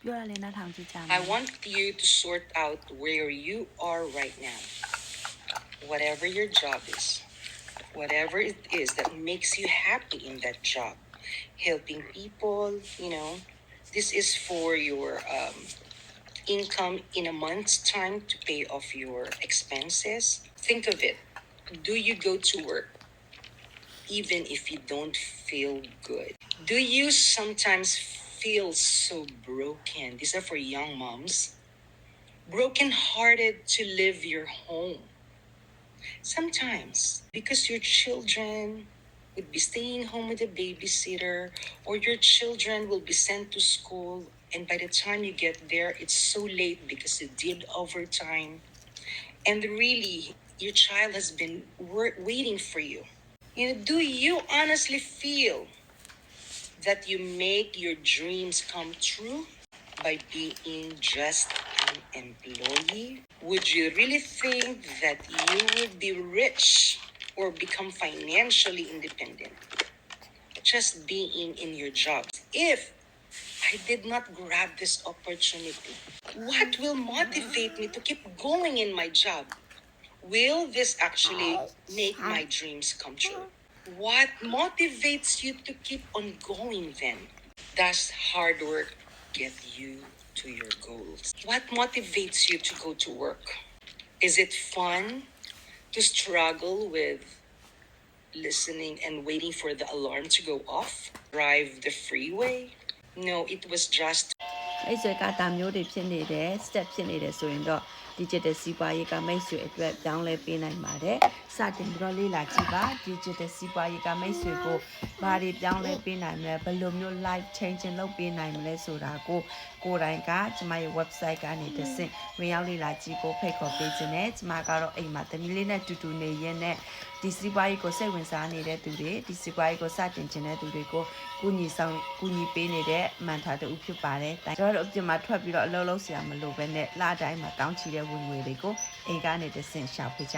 ပြောရလဲနားထောင်ကြည့်ကြမယ် I want you to sort out where you are right now. Whatever your job is, whatever it is that makes you happy in that job, helping people, this is for your income in a month's time to pay off your expenses. Think of it. Do you go to work even if you don't feel good? Do you sometimes feel so broken? These are for young moms. Broken-hearted to leave your home. Sometimes because your children would be staying home with a babysitter, or your children will be sent to school, and by the time you get there, it's so late because you did overtime. And really, your child has been waiting for you. Do you honestly feel that you make your dreams come true by being just an employee? Would you really think that you would be rich or become financially independent just being in your job? If I did not grab this opportunity, what will motivate me to keep going in my job? Will this actually make my dreams come true? What motivates you to keep on going then? Does hard work get you to your goals? What motivates you to go to work? Is it fun to struggle with listening and waiting for the alarm to go off? Drive the freeway? No, it was just အဲ့ဆွဲကတာမျိုးတွေဖြစ်နေတယ် step ဖြစ်နေတယ်ဆိုရင်တော့ digital စီးပွားရေးကမိတ်ဆွေအတွက်ပြောင်းလဲပေးနိုင်ပါတယ်စတင်ပြီးတော့လေ့လာကြည့်ပါ digital စီးပွားရေးကမိတ်ဆွေကိုဘာတွေပြောင်းလဲပေးနိုင်မလဲဘယ်လိုမျိုး life changing လုပ်ပေးနိုင်မလဲဆိုတာကိုကိုယ်တိုင်ကကျမရဲ့ website ကနေတစ်ဆင့်ဝင်ရောက်လေ့လာကြည့်ဖို့ဖိတ်ခေါ်ပေးခြင်းနဲ့ကျမကတော့အိမ်မှာတမီးလေးနဲ့တူတူနေရင်းနဲ့ဒီစီးပွားရေးကိုစိတ်ဝင်စားနေတဲ့သူတွေဒီစီးပွားရေးကိုစတင်ခြင်းတဲ့သူတွေကိုကူညီပေးနေတဲ့အမှန်တရားတူဖြစ်ပါတယ်။ကျွန်တော်တို့အပြင်မှာထွက်ပြီးတော့အလုပ်လုပ်စရာမလိုဘဲနဲ့လတိုင်းမှာတောင်းချီတဲ့ဝင်ငွေတွေကိုအိမ်ကနေတစ်ဆင့်ရှာဖွေကြ